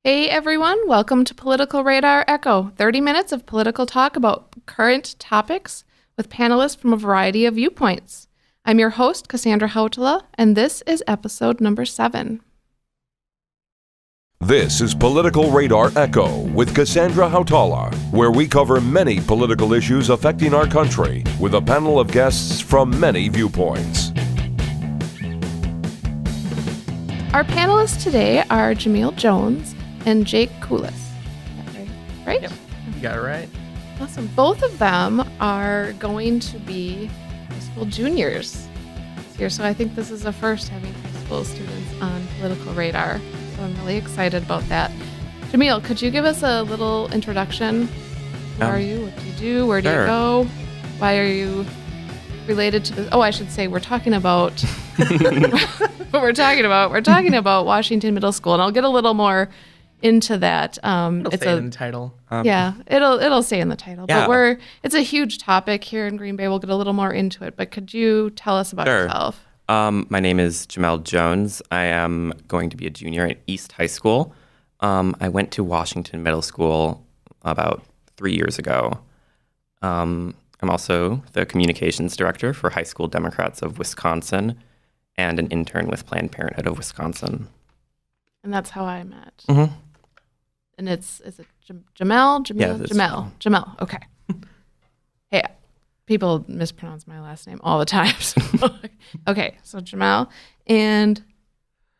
Hey everyone, welcome to Political Radar Echo, 30 minutes of political talk about current topics with panelists from a variety of viewpoints. I'm your host, Cassandra, and this is episode number 7. This is Political Radar Echo with Cassandra, where we cover many political issues affecting our country with a panel of guests from many viewpoints. Our panelists today are Jamel Jones and Jake Kulis. Right? Yep, you got it right. Awesome. Both of them are going to be high school juniors this year, so I think this is a first having high school students on Political Radar. So I'm really excited about that. Jamel, could you give us a little introduction? Who are you? What do you do? Where do you go? Why are you related to this? Oh, I should say we're talking about what we're talking about. We're talking about Washington Middle School, and I'll get a little more into that. It'll stay in the title. Yeah, it'll say in the title. Yeah. But it's a huge topic here in Green Bay. We'll get a little more into it. But could you tell us about yourself? My name is Jamel Jones. I am going to be a junior at East High School. I went to Washington Middle School about 3 years ago. I'm also the communications director for High School Democrats of Wisconsin and an intern with Planned Parenthood of Wisconsin. And that's how I met. Mm-hmm. And is it Jamel? Yeah, that's Jamel. Okay. Hey, people mispronounce my last name all the time. So. Okay, so Jamel and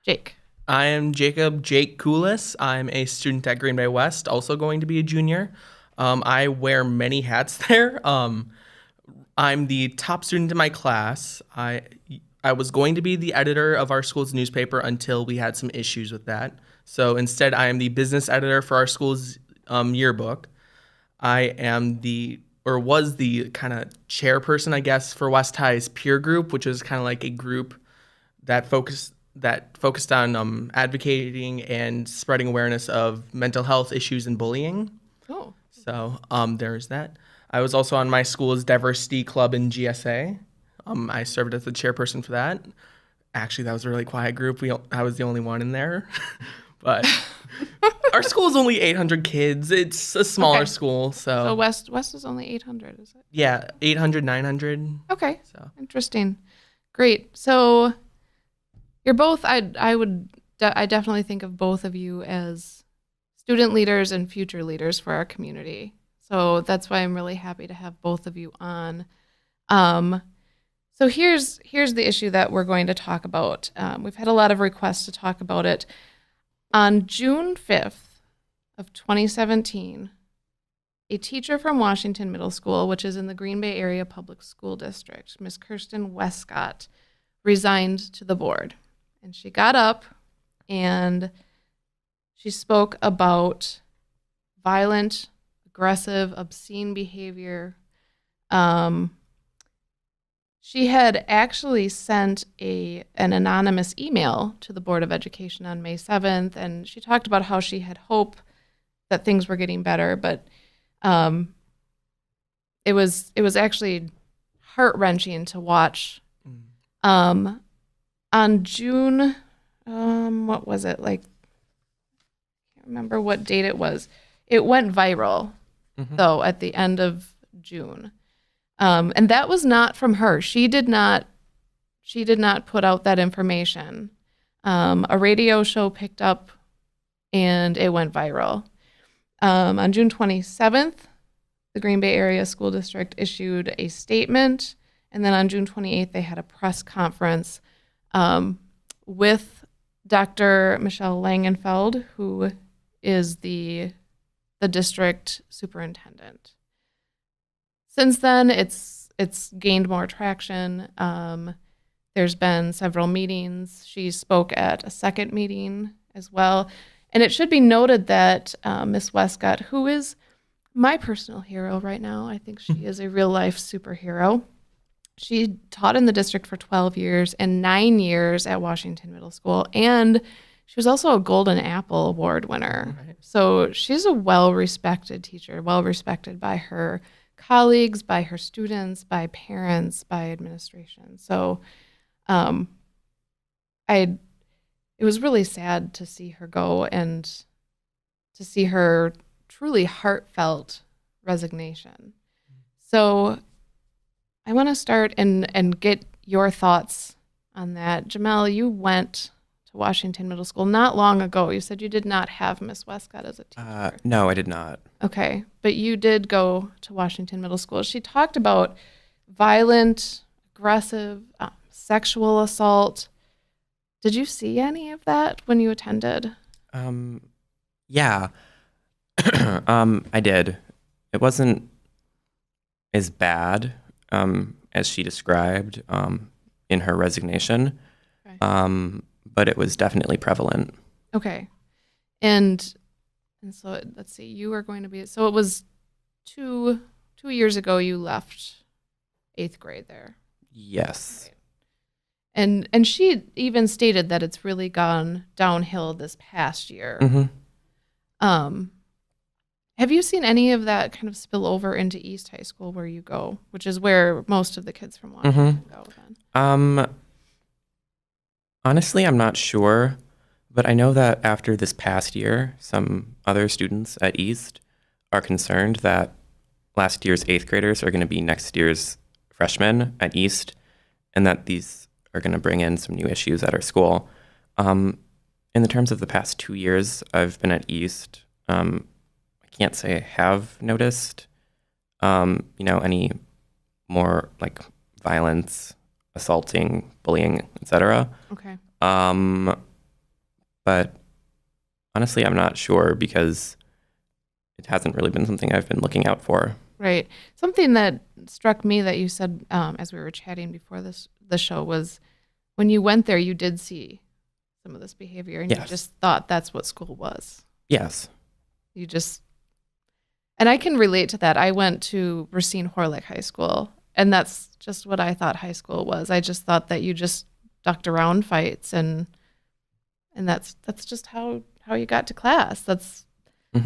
Jake. I am Jake Kulis. I'm a student at Green Bay West, also going to be a junior. I wear many hats there. I'm the top student in my class. I was going to be the editor of our school's newspaper until we had some issues with that. So instead, I am the business editor for our school's yearbook. I am was the kind of chairperson, I guess, for West High's peer group, which is kind of like a group that focused on advocating and spreading awareness of mental health issues and bullying. Oh. So there's that. I was also on my school's diversity club in GSA. I served as the chairperson for that. Actually, that was a really quiet group. I was the only one in there. But our school is only 800 kids. It's a smaller school. So West is only 800, is it? Yeah, 800, 900. Okay. So Interesting. Great. So you're both, I definitely think of both of you as student leaders and future leaders for our community. So that's why I'm really happy to have both of you on. So here's the issue that we're going to talk about. We've had a lot of requests to talk about it. On June 5th of 2017, a teacher from Washington Middle School, which is in the Green Bay Area Public School District, Miss Kirsten Westcott, resigned to the board. And she got up and she spoke about violent, aggressive, obscene behavior. She had actually sent an anonymous email to the Board of Education on May 7th, and she talked about how she had hope that things were getting better, but it was actually heart-wrenching to watch. On June, what was it? I can't remember what date it was. It went viral, though, at the end of June. And that was not from her. She did not put out that information. A radio show picked up and it went viral. On June 27th, the Green Bay Area School District issued a statement. And then on June 28th, they had a press conference with Dr. Michelle Langenfeld, who is the district superintendent. Since then, it's gained more traction. There's been several meetings. She spoke at a second meeting as well. And it should be noted that Miss Westcott, who is my personal hero right now, I think she is a real-life superhero. She taught in the district for 12 years and 9 years at Washington Middle School. And she was also a Golden Apple Award winner. Right. So she's a well-respected teacher, well-respected by her colleagues, by her students, by parents, by administration. So it was really sad to see her go, and to see her truly heartfelt resignation. So I want to start and get your thoughts on that. Jamel, you went to Washington Middle School not long ago. You said you did not have Miss Westcott as a teacher. No, I did not. Okay, but you did go to Washington Middle School. She talked about violent, aggressive, sexual assault. Did you see any of that when you attended? Yeah, I did. It wasn't as bad as she described in her resignation, Okay. but it was definitely prevalent. Okay. And so let's see, you were going to be, so it was 2 years ago you left 8th grade there. Yes. Right. And she even stated that it's really gone downhill this past year. Mm-hmm. Have you seen any of that kind of spill over into East High School where you go, which is where most of the kids from Washington go then? Honestly, I'm not sure, but I know that after this past year, some other students at East are concerned that last year's 8th graders are going to be next year's freshmen at East, and that these are going to bring in some new issues at our school. In the terms of the past 2 years I've been at East, I can't say I have noticed, any more like violence, assaulting, bullying, etc. Okay. But honestly, I'm not sure because it hasn't really been something I've been looking out for. Right. Something that struck me that you said as we were chatting before the show was when you went there, you did see some of this behavior, and Yes. you just thought that's what school was. Yes. And I can relate to that. I went to Racine Horlick High School, and that's just what I thought high school was. I just thought that you just ducked around fights, and that's just how you got to class.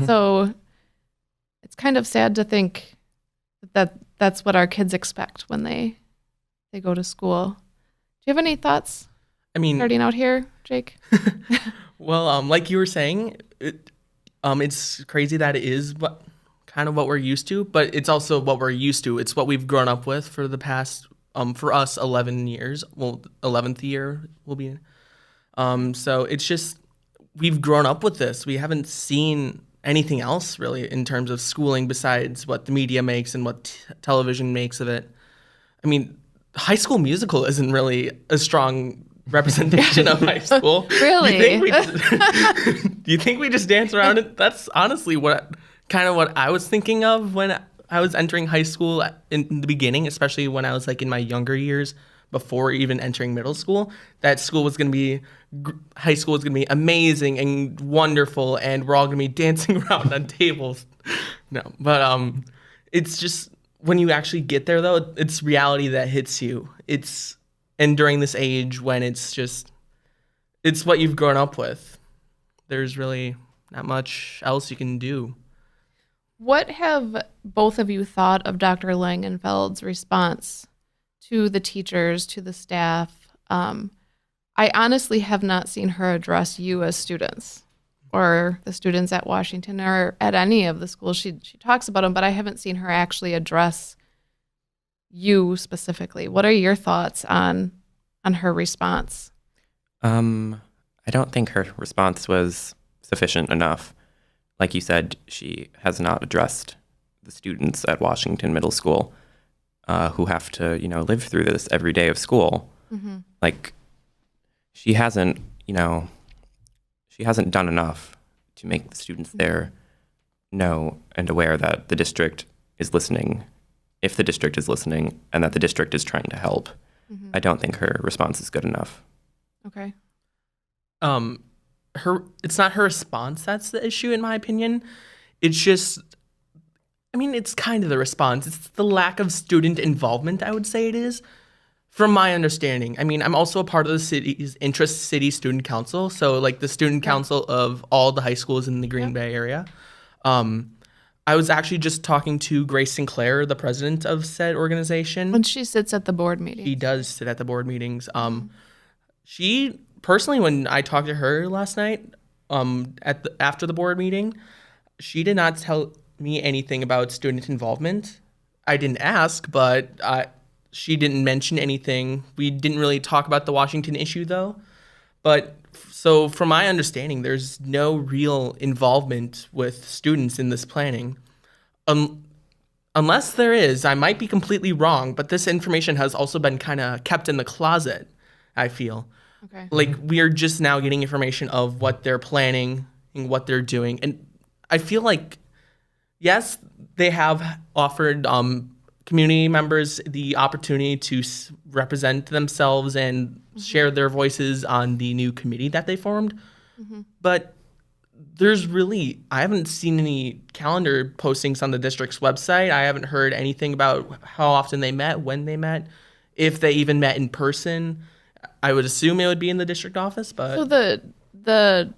So it's kind of sad to think that's what our kids expect when they go to school. Do you have any thoughts? I mean, Starting out here, Jake. well, like you were saying, it's crazy that it is kind of what we're used to, but it's also what we're used to. It's what we've grown up with for the past, for us, 11 years. Well, 11th year will be. So it's just, we've grown up with this. We haven't seen anything else really in terms of schooling besides what the media makes and what television makes of it. I mean, High School Musical isn't really a strong representation of high school. Really? Do you think we just dance around it? That's honestly what I was thinking of when I was entering high school in the beginning, especially when I was like in my younger years before even entering middle school, that high school was going to be amazing and wonderful, and we're all going to be dancing around on tables. No, but it's just when you actually get there though, it's reality that hits you. And during this age when it's what you've grown up with. There's really not much else you can do. What have both of you thought of Dr. Langenfeld's response to the teachers, to the staff? I honestly have not seen her address you as students or the students at Washington or at any of the schools. She talks about them, but I haven't seen her actually address you specifically. What are your thoughts on her response? I don't think her response was sufficient enough. Like you said, she has not addressed the students at Washington Middle School who have to, live through this every day of school. Mm-hmm. Like, she hasn't done enough to make the students there know and aware that the district is listening, if the district is listening, and that the district is trying to help. Mm-hmm. I don't think her response is good enough. Okay. It's not her response that's the issue, in my opinion. It's just, it's kind of the response. It's the lack of student involvement, I would say it is, from my understanding. I'm also a part of the city's Intra-City Student Council, so like the student council of all the high schools in the Green Bay area. I was actually just talking to Grace Sinclair, the president of said organization. When she sits at the board meeting. She does sit at the board meetings. She personally, when I talked to her last night, after the board meeting, she did not tell me anything about student involvement. I didn't ask, but she didn't mention anything. We didn't really talk about the Washington issue, though. But so, from my understanding, there's no real involvement with students in this planning. Unless there is, I might be completely wrong, but this information has also been kind of kept in the closet, I feel. Okay. Like, we are just now getting information of what they're planning and what they're doing. And I feel like, yes, they have offered community members the opportunity to represent themselves and share their voices on the new committee that they formed. But I haven't seen any calendar postings on the district's website. I haven't heard anything about how often they met, when they met, if they even met in person. I would assume it would be in the district office, but So the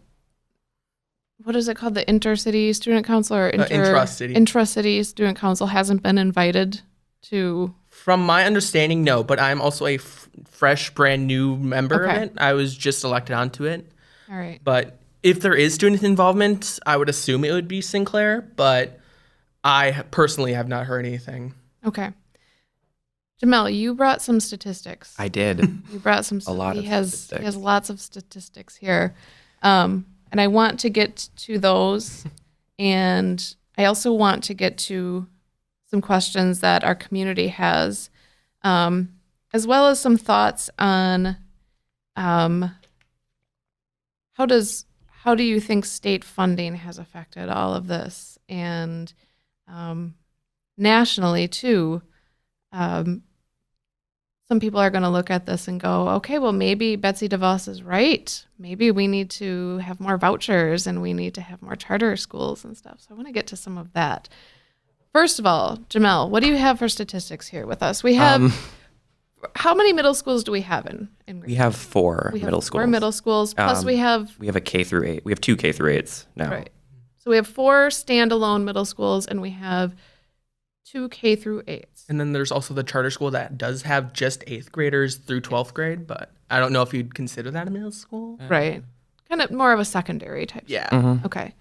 what is it called? The intercity student council or intracity. Intracity student council hasn't been invited to. From my understanding, no. But I'm also a fresh, brand new member of Okay. it. I was just elected onto it. All right. But if there is student involvement, I would assume it would be Sinclair. But I personally have not heard anything. Okay. Jamel, you brought some statistics. I did. You brought some. A lot he of has statistics. He has lots of statistics here, and I want to get to those, and I also want to get to some questions that our community has, as well as some thoughts on how do you think state funding has affected all of this, and nationally too. Some people are going to look at this and go, okay, well, maybe Betsy DeVos is right. Maybe we need to have more vouchers and we need to have more charter schools and stuff. So I want to get to some of that. First of all, Jamel, what do you have for statistics here with us? We have, how many middle schools do we have in Green We have four We have middle four schools. middle schools, plus we have, We have a K through 8. We have 2 K through 8s now. right. So we have 4 standalone middle schools and we have 2 K through 8s. And then there's also the charter school that does have just 8th graders through 12th grade. But I don't know if you'd consider that a middle school. Right. Kind of more of a secondary type. Yeah. Okay.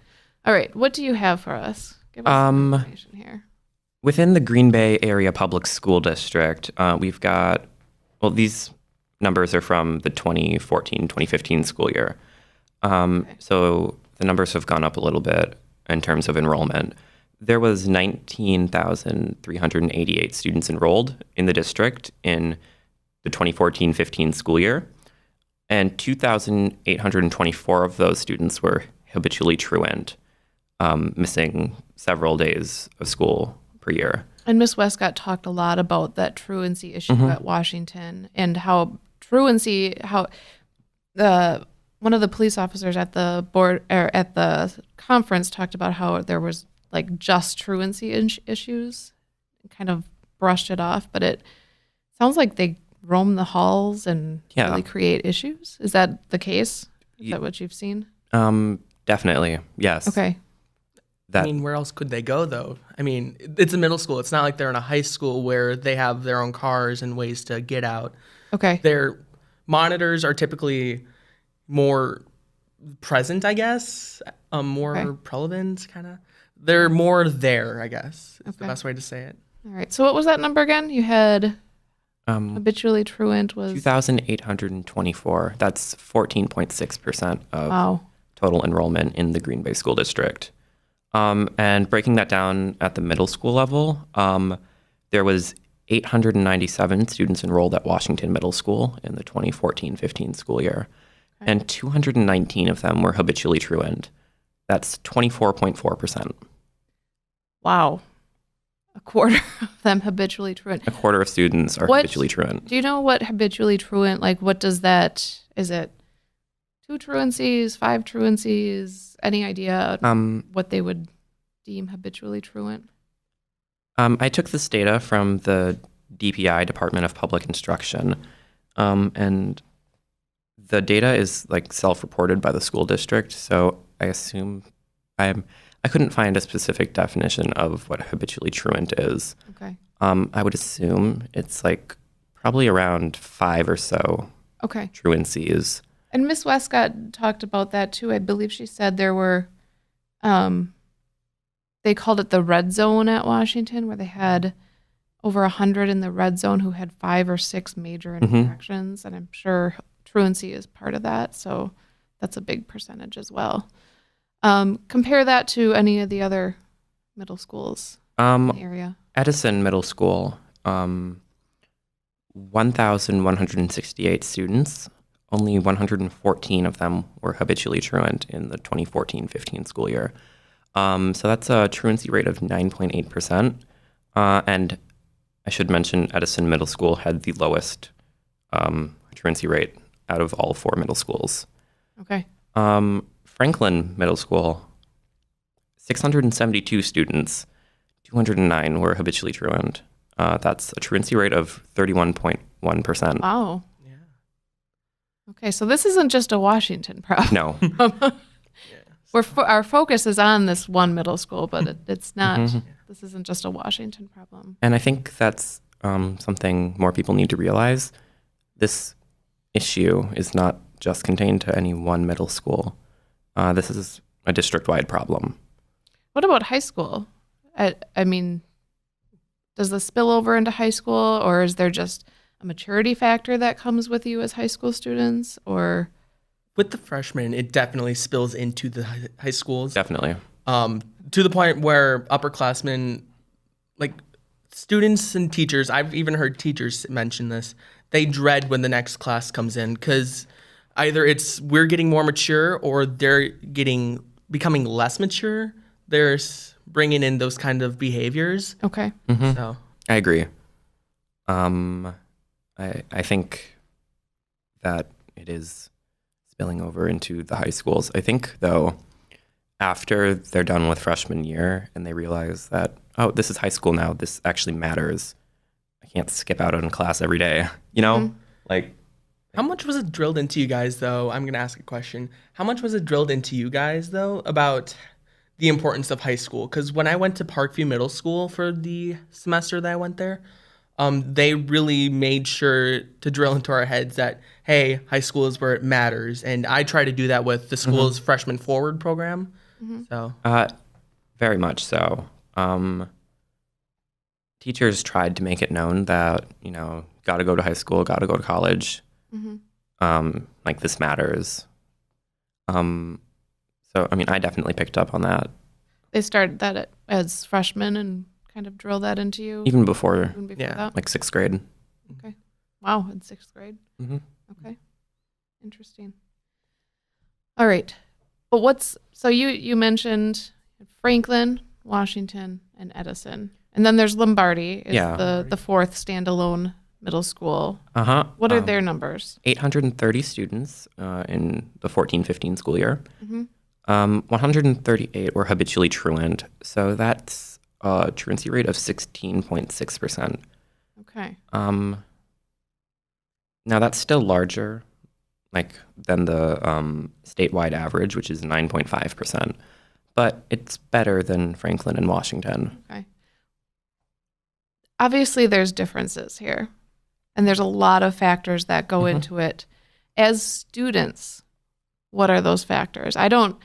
All right. What do you have for us? Give us some information here. Within the Green Bay Area Public School District, we've got, well, these numbers are from the 2014-2015 school year. So the numbers have gone up a little bit in terms of enrollment. There was 19,388 students enrolled in the district in the 2014-15 school year, and 2,824 of those students were habitually truant, missing several days of school per year. And Ms. Westcott talked a lot about that truancy issue at Washington and how truancy, one of the police officers at the board or at the conference talked about how there was like just truancy issues, kind of brushed it off, but it sounds like they roam the halls and really create issues. Is that the case? Is that what you've seen? Definitely, yes. Okay. I mean, where else could they go, though? I mean, it's a middle school. It's not like they're in a high school where they have their own cars and ways to get out. Okay. Their monitors are typically more present, I guess, more relevant, kind of. They're more there, I guess, is the best way to say it. All right. So what was that number again? You had habitually truant was 2,824. That's 14.6% of total enrollment in the Green Bay School District. And breaking that down at the middle school level, there was 897 students enrolled at Washington Middle School in the 2014-15 school year, and 219 of them were habitually truant. That's 24.4%. Wow. A quarter of them habitually truant. A quarter of students are habitually truant. Do you know what habitually truant, like what does that, is it 2 truancies, 5 truancies? Any idea what they would deem habitually truant? I took this data from the DPI, Department of Public Instruction, and the data is like self-reported by the school district, so I assume I couldn't find a specific definition of what habitually truant is. Okay. I would assume it's like probably around 5 or so Okay. truancies. And Miss Westcott talked about that too. I believe she said there were, they called it the red zone at Washington, where they had over 100 in the red zone who had 5 or 6 major infractions. And I'm sure truancy is part of that. So that's a big percentage as well. Compare that to any of the other middle schools in the area. Edison Middle School, 1,168 students. Only 114 of them were habitually truant in the 2014-15 school year. So that's a truancy rate of 9.8%. And I should mention Edison Middle School had the lowest truancy rate out of all 4 middle schools. Okay. Franklin Middle School, 672 students, 209 were habitually truant. That's a truancy rate of 31.1%. Wow. Okay, so this isn't just a Washington problem. No. Our focus is on this one middle school, but it's not. This isn't just a Washington problem. And I think that's something more people need to realize. This issue is not just contained to any one middle school. This is a district-wide problem. What about high school? I mean, does this spill over into high school, or is there just a maturity factor that comes with you as high school students, or? With the freshmen, it definitely spills into the high schools. Definitely. To the point where upperclassmen, like students and teachers, I've even heard teachers mention this, they dread when the next class comes in because either it's we're getting more mature or they're becoming less mature. They're bringing in those kind of behaviors. Okay. So I agree. I think that it is spilling over into the high schools. I think, though, after they're done with freshman year and they realize that, oh, this is high school now, this actually matters. I can't skip out on class every day, you know? Like, how much was it drilled into you guys, though? I'm going to ask a question. How much was it drilled into you guys, though, about the importance of high school? Because when I went to Parkview Middle School for the semester that I went there, they really made sure to drill into our heads that, hey, high school is where it matters. And I try to do that with the school's freshman forward program. So very much so. Teachers tried to make it known that, you know, got to go to high school, got to go to college. Like, this matters. So, I mean, I definitely picked up on that. They started that as freshmen and kind of drill that into you? Even before that? like 6th grade. Okay. Wow, in 6th grade? Okay. Interesting. All right. But so you mentioned Franklin, Washington, and Edison. And then there's Lombardi, is the 4th standalone middle school. What are their numbers? 830 students in the 14-15 school year. 138 were habitually truant. So that's a truancy rate of 16.6%. Okay. Now that's still larger, than the statewide average, which is 9.5%. But it's better than Franklin and Washington. Okay. Obviously, there's differences here, and there's a lot of factors that go into it. As students, what are those factors? I don't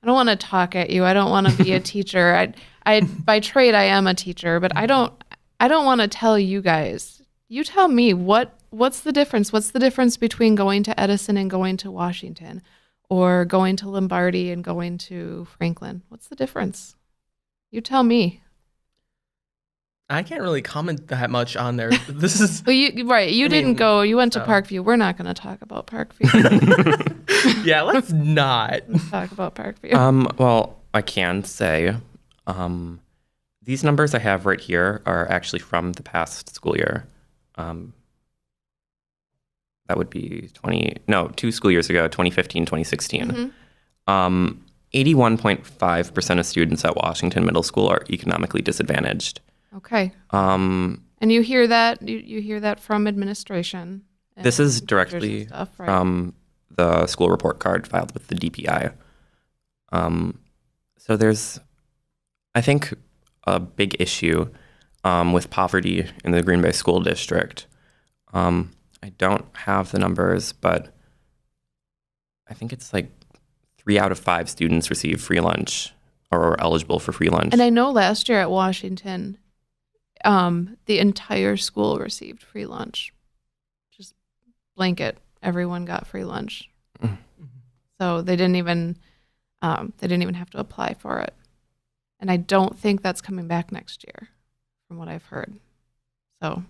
want to talk at you. I don't want to be a teacher. I by trade I am a teacher, but I don't want to tell you guys. You tell me what's the difference? What's the difference between going to Edison and going to Washington, or going to Lombardi and going to Franklin? What's the difference? You tell me. I can't really comment that much on there. This is well, you didn't go. You went to Parkview. We're not going to talk about Parkview. Yeah, let's not talk about Parkview. Well, I can say these numbers I have right here are actually from the past school year. That would be 2 school years ago, 2015, 2016. 81.5% of students at Washington Middle School are economically disadvantaged. Okay. And you hear that from administration. This is directly from the school report card filed with the DPI. So there's, I think, a big issue with poverty in the Green Bay School District. I don't have the numbers, but I think it's like 3 out of 5 students receive free lunch or are eligible for free lunch. And I know last year at Washington, the entire school received free lunch. Just blanket, everyone got free lunch. So they didn't even have to apply for it. And I don't think that's coming back next year, from what I've heard. So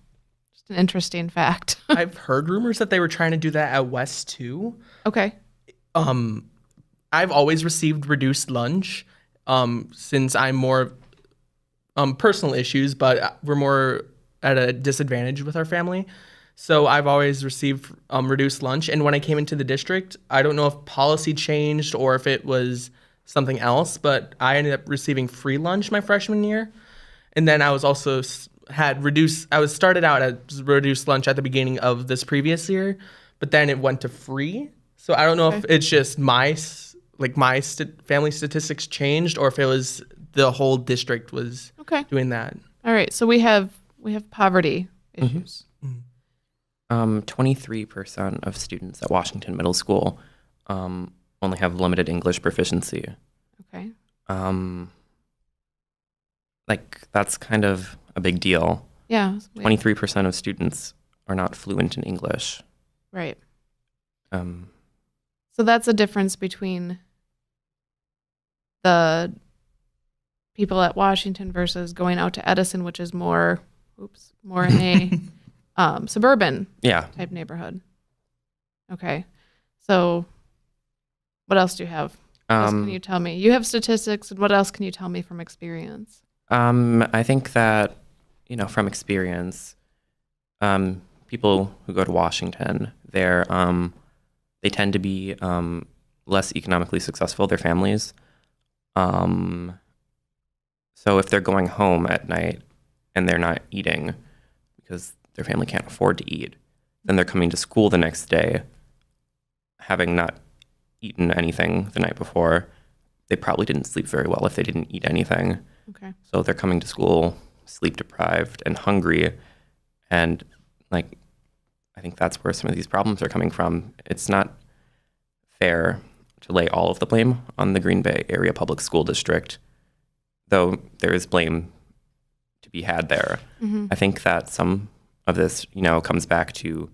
just an interesting fact. I've heard rumors that they were trying to do that at West too. Okay. I've always received reduced lunch since I'm more personal issues, but we're more at a disadvantage with our family. So I've always received reduced lunch. And when I came into the district, I don't know if policy changed or if it was something else, but I ended up receiving free lunch my freshman year. And then I was also I was started out as reduced lunch at the beginning of this previous year, but then it went to free. So I don't know if it's just my family statistics changed or if it was the whole district was doing that. All right. So we have poverty issues. 23% of students at Washington Middle School only have limited English proficiency. Okay. That's kind of a big deal. Yeah. 23% of students are not fluent in English. Right. So that's a difference between the people at Washington versus going out to Edison, which is more in a suburban type neighborhood. Okay. So what else do you have? What else can you tell me? You have statistics, and what else can you tell me from experience? I think that, from experience, people who go to Washington, they tend to be less economically successful, their families. So if they're going home at night and they're not eating because their family can't afford to eat, then they're coming to school the next day having not eaten anything the night before. They probably didn't sleep very well if they didn't eat anything. Okay. So they're coming to school sleep deprived and hungry. And I think that's where some of these problems are coming from. It's not fair to lay all of the blame on the Green Bay Area Public School District, though there is blame to be had there. I think that some of this, comes back to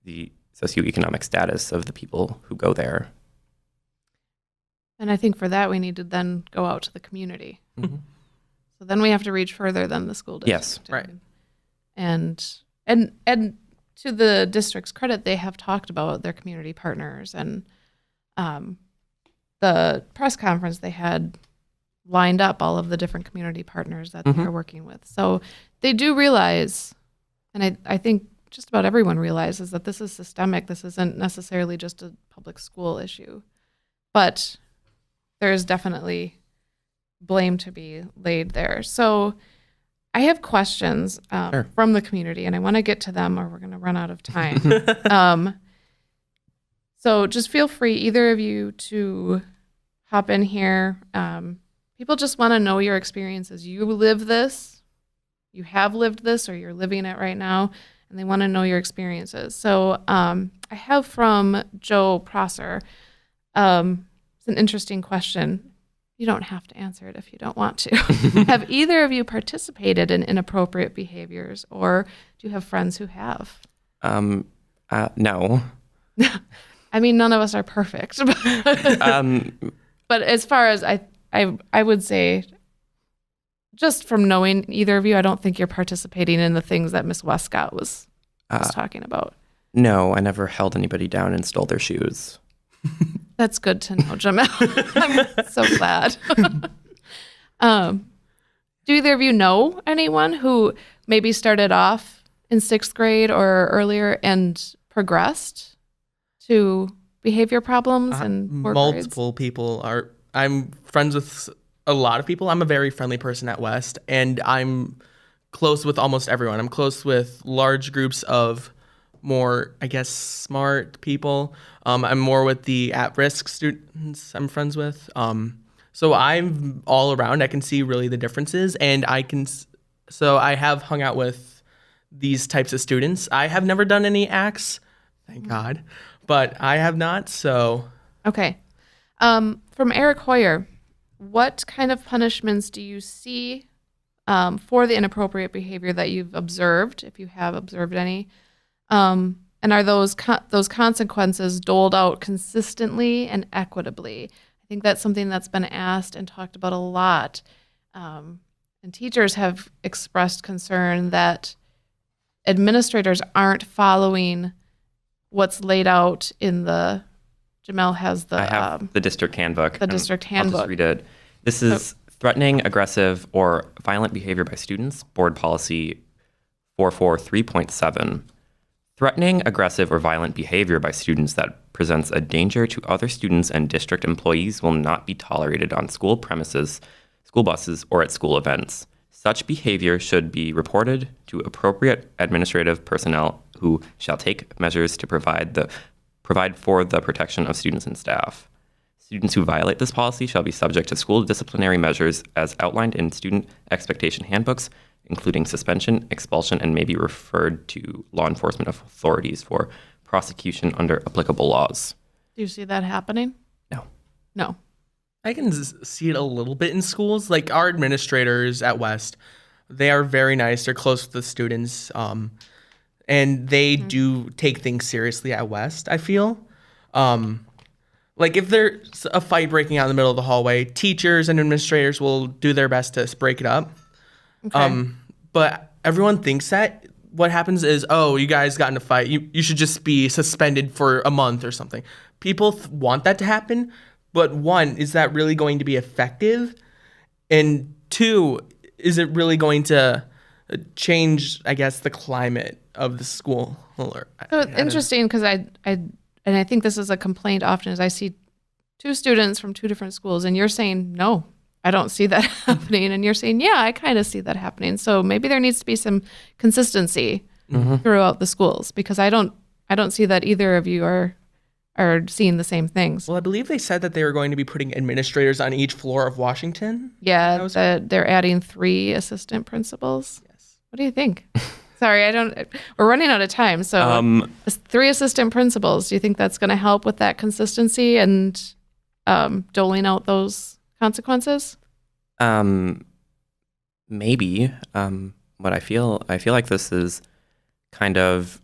the socioeconomic status of the people who go there. And I think for that, we need to then go out to the community. So then we have to reach further than the school district. Yes. Right. And to the district's credit, they have talked about their community partners, and the press conference they had lined up all of the different community partners that they're working with. So they do realize, and I think just about everyone realizes that this is systemic. This isn't necessarily just a public school issue, but there is definitely blame to be laid there. So I have questions from the community, and I want to get to them or we're going to run out of time. So just feel free, either of you, to hop in here. People just want to know your experiences. You live this, you have lived this, or you're living it right now, and they want to know your experiences. So I have from Joe Prosser. It's an interesting question. You don't have to answer it if you don't want to. Have either of you participated in inappropriate behaviors, or do you have friends who have? No. I mean, none of us are perfect. But as far as I would say, just from knowing either of you, I don't think you're participating in the things that Miss Westcott was talking about. No, I never held anybody down and stole their shoes. That's good to know, Jamel. I'm so glad. Do either of you know anyone who maybe started off in 6th grade or earlier and progressed to behavior problems and multiple people are? I'm friends with a lot of people. I'm a very friendly person at West, and I'm close with almost everyone. I'm close with large groups of more, I guess, smart people. I'm more with the at-risk students I'm friends with. So I'm all around. I can see really the differences, and so I have hung out with these types of students. I have never done any acts, thank God, but I have not. So Okay. From Eric Hoyer, what kind of punishments do you see for the inappropriate behavior that you've observed, if you have observed any? And are those consequences doled out consistently and equitably? I think that's something that's been asked and talked about a lot. And teachers have expressed concern that administrators aren't following what's laid out in the, Jamel has the, I have the district handbook. the district I'll handbook. just read it. This is threatening, aggressive, or violent behavior by students, board policy 443.7. Threatening, aggressive, or violent behavior by students that presents a danger to other students and district employees will not be tolerated on school premises, school buses, or at school events. Such behavior should be reported to appropriate administrative personnel who shall take measures to provide for the protection of students and staff. Students who violate this policy shall be subject to school disciplinary measures as outlined in student expectation handbooks, including suspension, expulsion, and may be referred to law enforcement authorities for prosecution under applicable laws. Do you see that happening? No. No. I can see it a little bit in schools. Like our administrators at West, they are very nice. They're close with the students, and they do take things seriously at West, I feel. Like if there's a fight breaking out in the middle of the hallway, teachers and administrators will do their best to break it up. Okay. But everyone thinks that what happens is, oh, you guys got in a fight. You should just be suspended for a month or something. People want that to happen. But one, is that really going to be effective? And two, is it really going to change, I guess, the climate of the school? So it's interesting because I think this is a complaint often is I see two students from two different schools and you're saying, no, I don't see that happening. And you're saying, yeah, I kind of see that happening. So maybe there needs to be some consistency throughout the schools because I don't see that either of you are seeing the same things. Well, I believe they said that they were going to be putting administrators on each floor of Washington. Yeah, they're adding 3 assistant principals. Yes. What do you think? Sorry, we're running out of time. So 3 assistant principals, do you think that's going to help with that consistency and doling out those consequences? Maybe. What I feel like this is kind of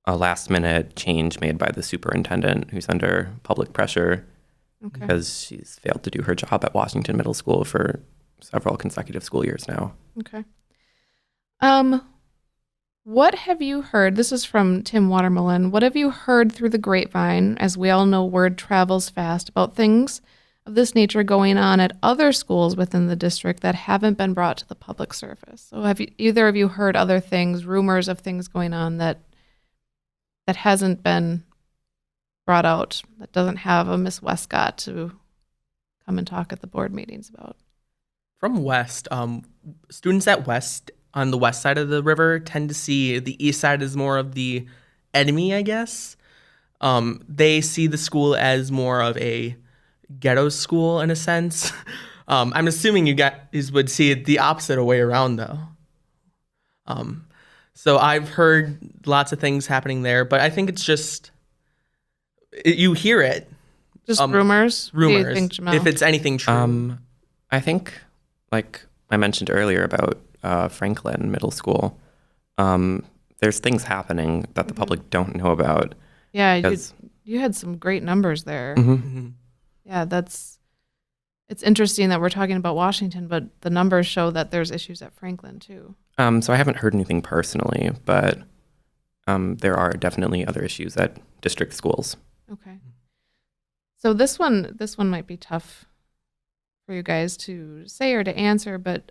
a last minute change made by the superintendent who's under public pressure because she's failed to do her job at Washington Middle School for several consecutive school years now. Okay. What have you heard? This is from Tim Watermelon. What have you heard through the grapevine? As we all know, word travels fast about things of this nature going on at other schools within the district that haven't been brought to the public surface. So have either of you heard other things, rumors of things going on that hasn't been brought out, that doesn't have a Miss Westcott to come and talk at the board meetings about? From West, students at West on the west side of the river tend to see the east side as more of the enemy, I guess. They see the school as more of a ghetto school in a sense. I'm assuming you guys would see it the opposite way around, though. So I've heard lots of things happening there, but I think it's just you hear it. Just rumors? Rumors. Do you think, Jamel? If it's anything true. I think, like I mentioned earlier about Franklin Middle School, there's things happening that the public don't know about. Yeah, you had some great numbers there. Yeah, it's interesting that we're talking about Washington, but the numbers show that there's issues at Franklin too. So I haven't heard anything personally, but there are definitely other issues at district schools. Okay. So this one might be tough for you guys to say or to answer, but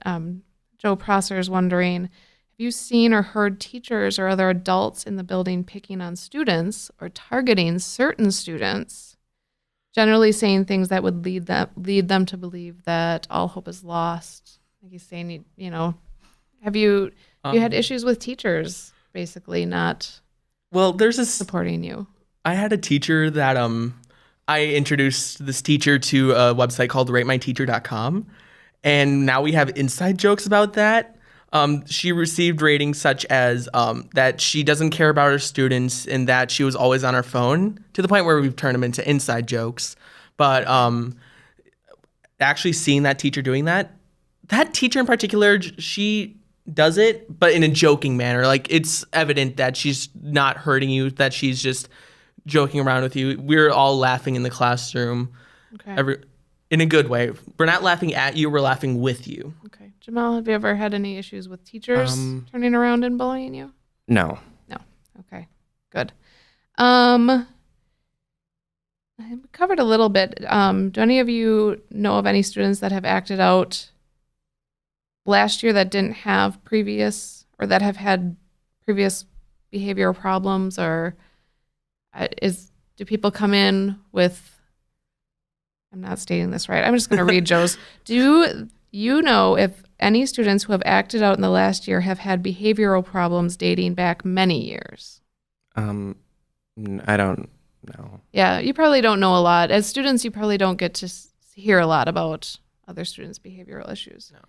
Joe Prosser is wondering, have you seen or heard teachers or other adults in the building picking on students or targeting certain students, generally saying things that would lead them to believe that all hope is lost? Like he's saying, have you had issues with teachers basically not supporting you? I had a teacher that I introduced this teacher to a website called ratemyteacher.com, and now we have inside jokes about that. She received ratings such as that she doesn't care about her students and that she was always on her phone, to the point where we've turned them into inside jokes. But actually seeing that teacher doing that teacher in particular, she does it, but in a joking manner. Like, it's evident that she's not hurting you, that she's just joking around with you. We're all laughing in the classroom. Okay. In a good way. We're not laughing at you, we're laughing with you. Okay. Jamel, have you ever had any issues with teachers turning around and bullying you? No. No. Okay. Good. I covered a little bit. Do any of you know of any students that have acted out last year that didn't have previous, or that have had previous behavioral problems, or do people come in with, I'm not stating this right, I'm just going to read Joe's. Do you know if any students who have acted out in the last year have had behavioral problems dating back many years? I don't know. Yeah, you probably don't know a lot. As students, you probably don't get to hear a lot about other students' behavioral issues. No.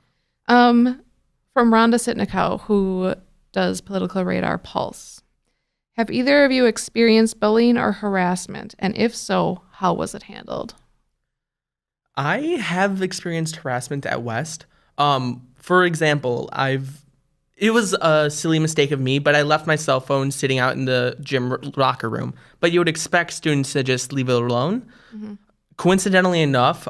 From Rhonda Sitnikow, who does Political Radar Pulse. Have either of you experienced bullying or harassment? And if so, how was it handled? I have experienced harassment at West. For example, it was a silly mistake of me, but I left my cell phone sitting out in the gym locker room. But you would expect students to just leave it alone. Mm-hmm. Coincidentally enough,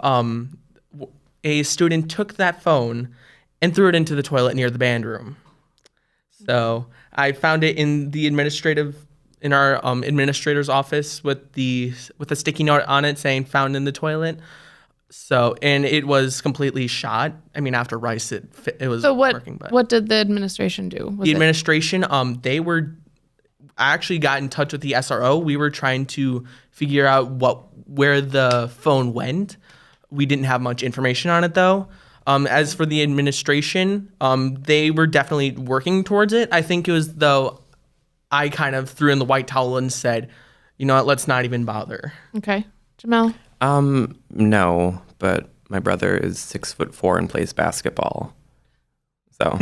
a student took that phone and threw it into the toilet near the band room. So I found it in our administrator's office with a sticky note on it saying "found in the toilet." So, and it was completely shot. I mean, after rice, it was working. But what did the administration do? Administration, I actually got in touch with the SRO. We were trying to figure out where the phone went. We didn't have much information on it though. As for the administration, they were definitely working towards it. I think it was though I kind of threw in the white towel and said, you know what, let's not even bother. Okay. Jamel? No, but my brother is 6'4" and plays basketball. So.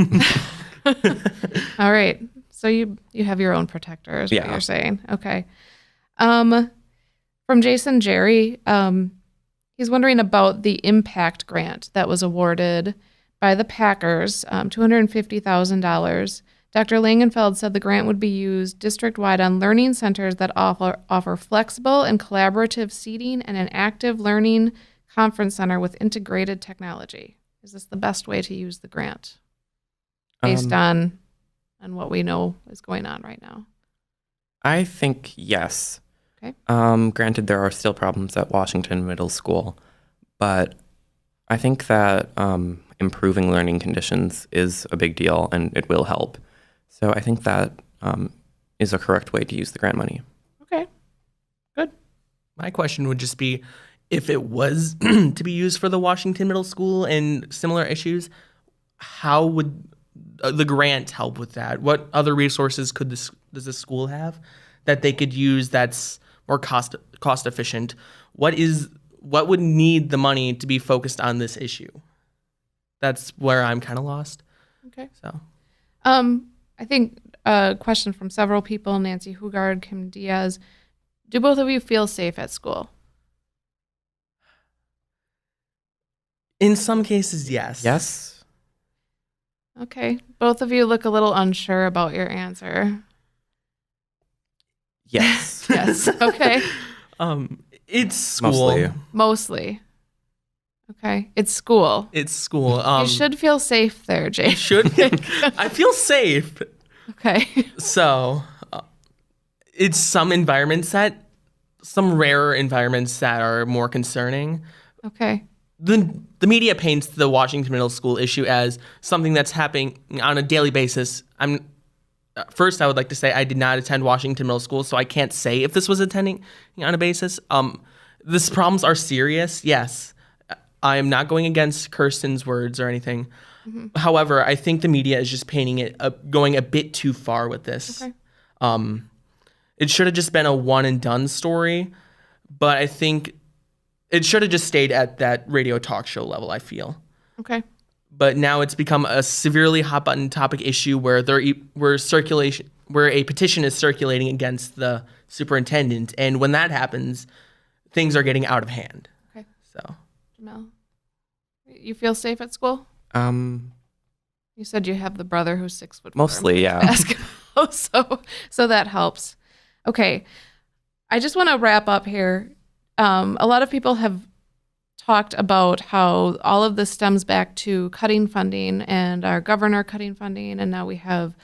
All right. So you have your own protector, is what you're saying. Okay. From Jason Jerry, he's wondering about the impact grant that was awarded by the Packers, $250,000. Dr. Langenfeld said the grant would be used district-wide on learning centers that offer flexible and collaborative seating and an active learning conference center with integrated technology. Is this the best way to use the grant based on what we know is going on right now? I think yes. Okay. Granted, there are still problems at Washington Middle School, but I think that improving learning conditions is a big deal and it will help. So I think that is a correct way to use the grant money. Okay, good. My question would just be, if it was to be used for the Washington Middle School and similar issues, how would the grant help with that? What other resources does the school have that they could use that's more cost efficient? What would need the money to be focused on this issue? That's where I'm kind of lost. Okay. So, I think a question from several people, Nancy Hugard, Kim Diaz. Do both of you feel safe at school? In some cases, yes. Yes. Okay. Both of you look a little unsure about your answer. Yes. Yes. Okay. It's school. Mostly. Okay. It's school. It's school. You should feel safe there, Jay. I feel safe. Okay. So, it's some rarer environments that are more concerning. Okay. The media paints the Washington Middle School issue as something that's happening on a daily basis. First, I would like to say I did not attend Washington Middle School, so I can't say if this was attending on a basis. These problems are serious, yes. I am not going against Kirsten's words or anything. Mm-hmm. However, I think the media is just painting it going a bit too far with this. Okay. It should have just been a one and done story, but I think it should have just stayed at that radio talk show level, I feel. Okay. but now it's become a severely hot button topic issue where where a petition is circulating against the superintendent, and when that happens, things are getting out of hand. Okay. So, Jamel, you feel safe at school? You said you have the brother who's 6'4". Mostly, yeah. Basketball, so that helps. Okay, I just want to wrap up here. A lot of people have talked about how all of this stems back to cutting funding and our governor cutting funding, and now we have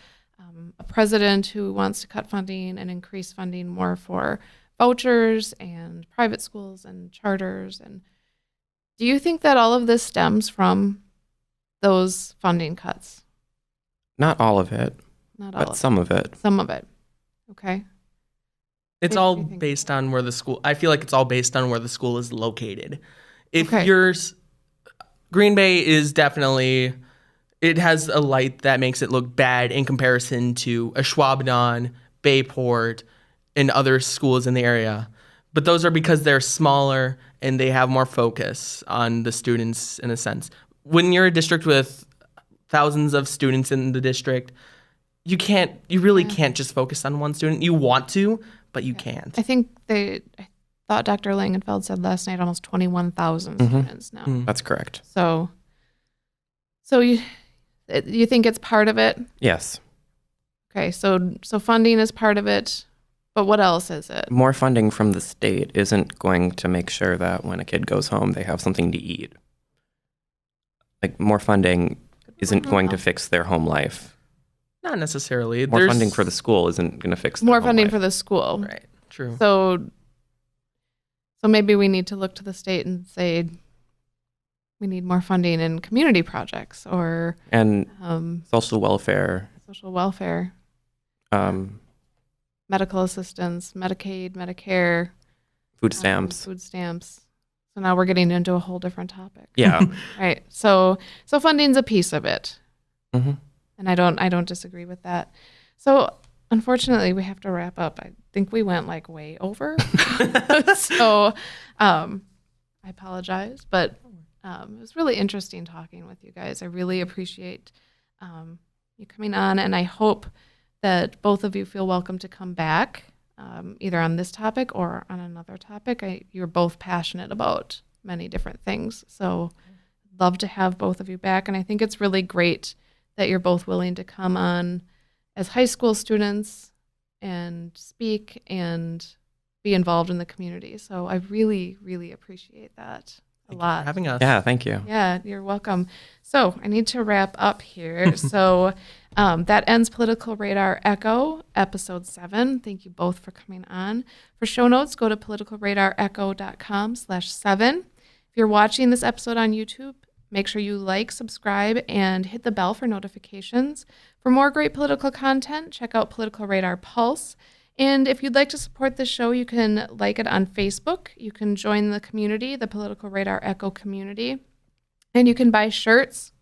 a president who wants to cut funding and increase funding more for vouchers and private schools and charters. And do you think that all of this stems from those funding cuts? Not all of it, Not all but some of it. Some of it. Okay. it's What all do you think? based on where the school. I feel like it's all based on where the school is located. If Okay. Green Bay is definitely, it has a light that makes it look bad in comparison to Ashwaubenon, Bayport, and other schools in the area. But those are because they're smaller and they have more focus on the students in a sense. When you're a district with thousands of students in the district, you really can't just focus on one student. You want to, but you can't. I think I thought Dr. Langenfeld said last night almost 21,000 students now. That's correct. So you think it's part of it? Yes. Okay, so funding is part of it, but what else is it? More funding from the state isn't going to make sure that when a kid goes home, they have something to eat. Like, more funding isn't going to fix their home life. Not necessarily. More funding for the school isn't going to fix their More home funding life. for the school. Right. True. So maybe we need to look to the state and say we need more funding in community projects or And social welfare. social welfare, um, medical assistance, Medicaid, Medicare, food stamps. food stamps. So now we're getting into a whole different topic. Yeah. Right. So funding's a piece of it. hmm And I don't disagree with that. So unfortunately, we have to wrap up. I think we went like way over. So I apologize, but it was really interesting talking with you guys. I really appreciate you coming on, and I hope that both of you feel welcome to come back, either on this topic or on another topic. You're both passionate about many different things, so I'd love to have both of you back. And I think it's really great that you're both willing to come on as high school students and speak and be involved in the community. So I really, really appreciate that a lot. For having us. Yeah, thank you. Yeah, you're welcome. So I need to wrap up here. So that ends Political Radar Echo, episode 7. Thank you both for coming on. For show notes, go to politicalradarecho.com/7. If you're watching this episode on YouTube, make sure you like, subscribe, and hit the bell for notifications. For more great political content, check out Political Radar Pulse. And if you'd like to support this show, you can like it on Facebook. You can join the community, the Political Radar Echo community. And you can buy shirts.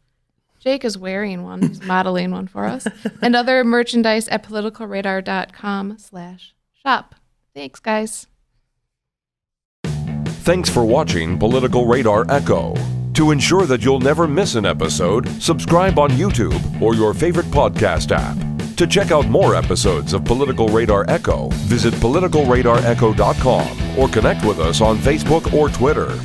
Jake is wearing one. He's modeling one for us. And other merchandise at politicalradar.com/shop. Thanks, guys. Thanks for watching Political Radar Echo. To ensure that you'll never miss an episode, subscribe on YouTube or your favorite podcast app. To check out more episodes of Political Radar Echo, visit politicalradarecho.com or connect with us on Facebook or Twitter.